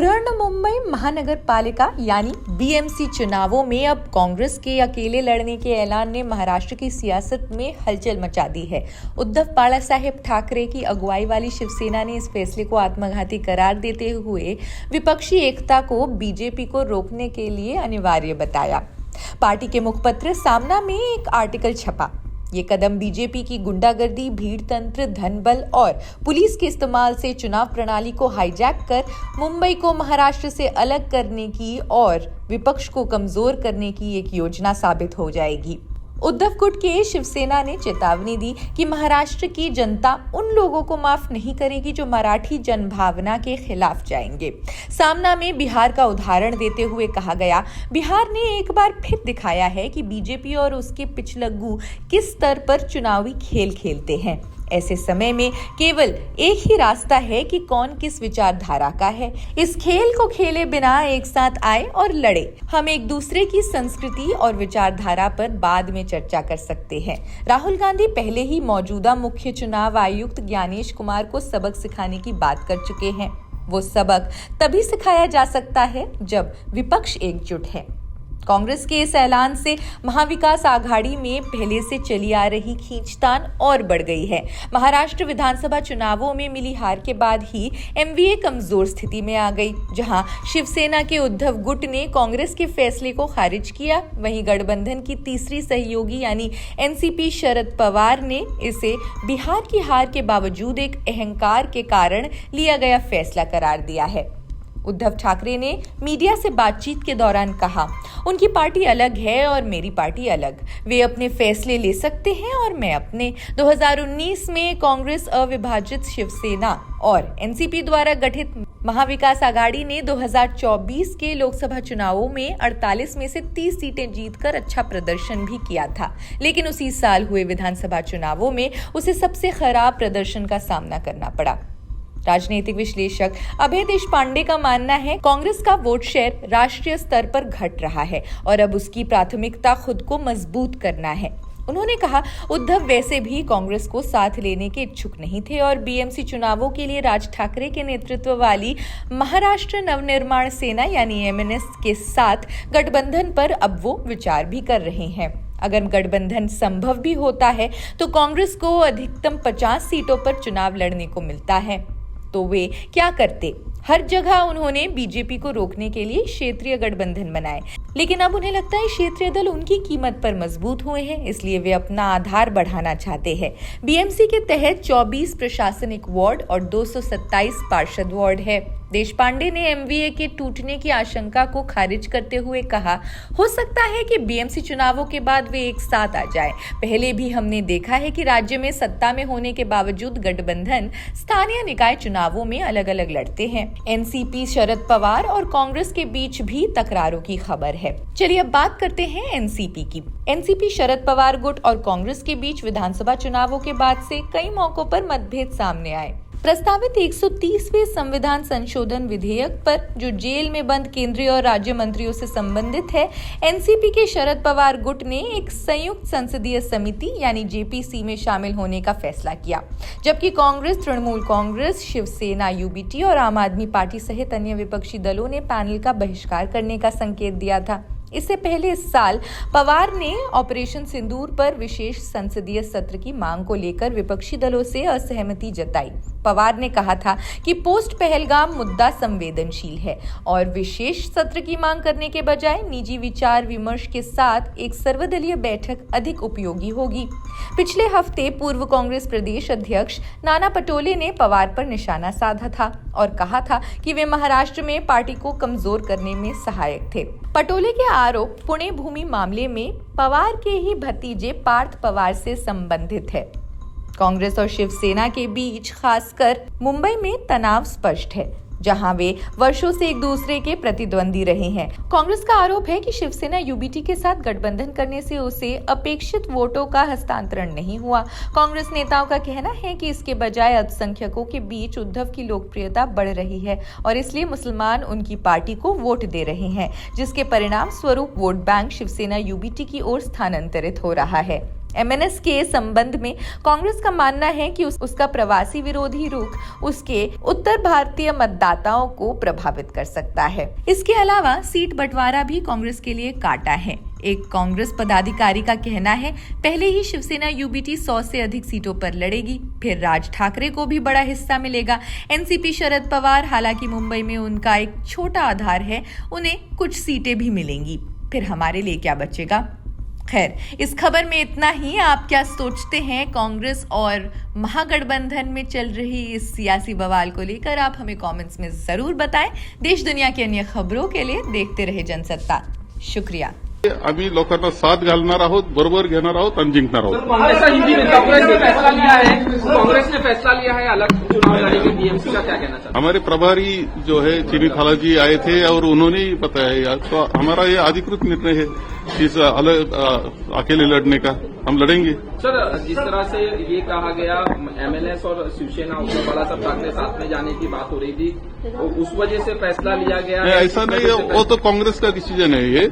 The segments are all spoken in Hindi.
बृहन्मुंबई महानगर पालिका यानी बीएमसी चुनावों में अब कांग्रेस के अकेले लड़ने के ऐलान ने महाराष्ट्र की सियासत में हलचल मचा दी है। उद्धव बालासाहेब ठाकरे की अगुवाई वाली शिवसेना ने इस फैसले को आत्मघाती करार देते हुए विपक्षी एकता को बीजेपी को रोकने के लिए अनिवार्य बताया। पार्टी के मुखपत्र सामना में एक आर्टिकल छपा। ये कदम बीजेपी की गुंडागर्दी, भीड़ तंत्र, धन बल और पुलिस के इस्तेमाल से चुनाव प्रणाली को हाईजैक कर मुंबई को महाराष्ट्र से अलग करने की और विपक्ष को कमजोर करने की एक योजना साबित हो जाएगी। उद्धव गुट के शिवसेना ने चेतावनी दी कि महाराष्ट्र की जनता उन लोगों को माफ नहीं करेगी जो मराठी जनभावना के खिलाफ जाएंगे। सामना में बिहार का उदाहरण देते हुए कहा गया, बिहार ने एक बार फिर दिखाया है कि बीजेपी और उसके पिछलग्गू किस स्तर पर चुनावी खेल खेलते हैं। ऐसे समय में केवल एक ही रास्ता है कि कौन किस विचारधारा का है। इस खेल को खेले बिना एक साथ आए और लड़े। हम एक दूसरे की संस्कृति और विचारधारा पर बाद में चर्चा कर सकते हैं। राहुल गांधी पहले ही मौजूदा मुख्य चुनाव आयुक्त ज्ञानेश कुमार को सबक सिखाने की बात कर चुके हैं। वो सबक तभी सिखाया जा सकता है जब विपक्ष एकजुट है। कांग्रेस के इस ऐलान से महाविकास आघाड़ी में पहले से चली आ रही खींचतान और बढ़ गई है। महाराष्ट्र विधानसभा चुनावों में मिली हार के बाद ही एमवीए कमजोर स्थिति में आ गई। जहां शिवसेना के उद्धव गुट ने कांग्रेस के फैसले को खारिज किया, वहीं गठबंधन की तीसरी सहयोगी यानी एनसीपी शरद पवार ने इसे बिहार की हार के बावजूद एक अहंकार के कारण लिया गया फैसला करार दिया है। उद्धव ठाकरे ने मीडिया से बातचीत के दौरान कहा, उनकी पार्टी अलग है और मेरी पार्टी अलग। वे अपने फैसले ले सकते हैं और मैं अपने। 2019 में कांग्रेस अविभाजित शिवसेना और एनसीपी द्वारा गठित महाविकास आघाड़ी ने 2024 के लोकसभा चुनावों में 48 में से 30 सीटें जीतकर अच्छा प्रदर्शन भी किया था, लेकिन उसी साल हुए विधानसभा चुनावों में उसे सबसे खराब प्रदर्शन का सामना करना पड़ा। राजनीतिक विश्लेषक अभय देशपांडे का मानना है, कांग्रेस का वोट शेयर राष्ट्रीय स्तर पर घट रहा है और अब उसकी प्राथमिकता खुद को मजबूत करना है। उन्होंने कहा, उद्धव वैसे भी कांग्रेस को साथ लेने के इच्छुक नहीं थे और बीएमसी चुनावों के लिए राज ठाकरे के नेतृत्व वाली महाराष्ट्र नवनिर्माण सेना यानी एमएनएस के साथ गठबंधन पर अब वो विचार भी कर रहे हैं। अगर गठबंधन संभव भी होता है तो कांग्रेस को अधिकतम 50 सीटों पर चुनाव लड़ने को मिलता है। तो वे क्या करते? हर जगह उन्होंने बीजेपी को रोकने के लिए क्षेत्रीय गठबंधन बनाए, लेकिन अब उन्हें लगता है क्षेत्रीय दल उनकी कीमत पर मजबूत हुए हैं, इसलिए वे अपना आधार बढ़ाना चाहते हैं। बीएमसी के तहत 24 प्रशासनिक वार्ड और 227 पार्षद वार्ड है। देशपांडे ने एमवीए के टूटने की आशंका को खारिज करते हुए कहा, हो सकता है कि बीएमसी चुनावों के बाद वे एक साथ आ जाएं। पहले भी हमने देखा है कि राज्य में सत्ता में होने के बावजूद गठबंधन स्थानीय निकाय चुनावों में अलग अलग लड़ते हैं। एनसीपी शरद पवार और कांग्रेस के बीच भी तकरारों की खबर है। चलिए अब बात करते हैं एनसीपी की। एनसीपी शरद पवार गुट और कांग्रेस के बीच विधानसभा चुनावों के बाद से कई मौकों पर मतभेद सामने आए। प्रस्तावित 130वें संविधान संशोधन विधेयक पर जो जेल में बंद केंद्रीय और राज्य मंत्रियों से संबंधित है, एनसीपी के शरद पवार गुट ने एक संयुक्त संसदीय समिति यानी जेपीसी में शामिल होने का फैसला किया, जबकि कांग्रेस, तृणमूल कांग्रेस, शिवसेना, यूबीटी और आम आदमी पार्टी सहित अन्य विपक्षी दलों ने पैनल का बहिष्कार करने का संकेत दिया था। इससे पहले इस साल पवार ने ऑपरेशन सिंदूर पर विशेष संसदीय सत्र की मांग को लेकर विपक्षी दलों से असहमति जताई। पवार ने कहा था कि पोस्ट पहलगाम मुद्दा संवेदनशील है और विशेष सत्र की मांग करने के बजाय निजी विचार विमर्श के साथ एक सर्वदलीय बैठक अधिक उपयोगी होगी। पिछले हफ्ते पूर्व कांग्रेस प्रदेश अध्यक्ष नाना पटोले ने पवार पर निशाना साधा था और कहा था कि वे महाराष्ट्र में पार्टी को कमजोर करने में सहायक थे। पटोले के आरोप पुणे भूमि मामले में पवार के ही भतीजे पार्थ पवार से संबंधित है। कांग्रेस और शिवसेना के बीच खासकर मुंबई में तनाव स्पष्ट है, जहां वे वर्षों से एक दूसरे के प्रतिद्वंदी रहे हैं। कांग्रेस का आरोप है कि शिवसेना यूबीटी के साथ गठबंधन करने से उसे अपेक्षित वोटों का हस्तांतरण नहीं हुआ। कांग्रेस नेताओं का कहना है कि इसके बजाय अल्पसंख्यकों के बीच उद्धव की लोकप्रियता बढ़ रही है और इसलिए मुसलमान उनकी पार्टी को वोट दे रहे हैं, जिसके परिणाम स्वरूप वोट बैंक शिवसेना यूबीटी की ओर स्थानांतरित हो रहा है। एमएनएस के संबंध में कांग्रेस का मानना है कि उसका प्रवासी विरोधी रुख उसके उत्तर भारतीय मतदाताओं को प्रभावित कर सकता है। इसके अलावा सीट बंटवारा भी कांग्रेस के लिए कांटा है। एक कांग्रेस पदाधिकारी का कहना है, पहले ही शिवसेना यूबीटी 100 से अधिक सीटों पर लड़ेगी, फिर राज ठाकरे को भी बड़ा हिस्सा मिलेगा। एनसीपी शरद पवार, हालांकि मुंबई में उनका एक छोटा आधार है, उन्हें कुछ सीटें भी मिलेंगी। फिर हमारे लिए क्या बचेगा? खैर, इस खबर में इतना ही। आप क्या सोचते हैं कांग्रेस और महागठबंधन में चल रही इस सियासी बवाल को लेकर? आप हमें कमेंट्स में जरूर बताएं। देश दुनिया की अन्य खबरों के लिए देखते रहे जनसत्ता। शुक्रिया। आम्ही लोकांना साथ घालणार आहोत, बरोबर घेणार आहोत आणि जिंकणार आहोत। ऐसा हिंदी में कांग्रेस ने फैसला लिया है अलग चुनाव लड़ेगी बीएमसी का, क्या कहना चाहते हैं? हमारे प्रभारी जो है चीनी थाला जी आए थे और उन्होंने ही बताया, तो हमारा ये अधिकृत निर्णय है इस अलग अकेले लड़ने का। हम लड़ेंगे। सर, जिस तरह से ये कहा गया एमएनएस और शिवसेना उद्धव बाला साहब ठाकरे साथ में जाने की बात हो रही थी, तो उस वजह से फैसला लिया गया है? ऐसा नहीं है, वो तो कांग्रेस का डिसीजन है ये।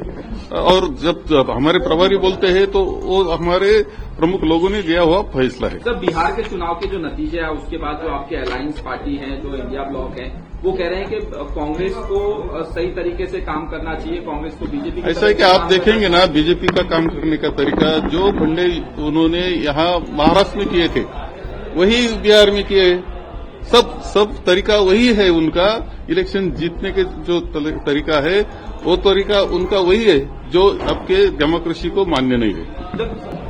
और जब हमारे प्रभारी बोलते हैं तो वो हमारे प्रमुख लोगों ने दिया हुआ फैसला है। सर, बिहार के चुनाव के जो नतीजे है उसके बाद जो आपके अलायंस पार्टी है, जो इंडिया ब्लॉक है, वो कह रहे हैं कि कांग्रेस को सही तरीके से काम करना चाहिए, कांग्रेस को बीजेपी। ऐसा है कि आप देखेंगे ना बीजेपी का काम करने का तरीका, जो फंडे उन्होंने यहाँ महाराष्ट्र में किए थे वही बिहार में किए। सब तरीका वही है उनका। इलेक्शन जीतने के जो तरीका है वो तरीका उनका वही है जो आपके डेमोक्रेसी को मान्य नहीं है।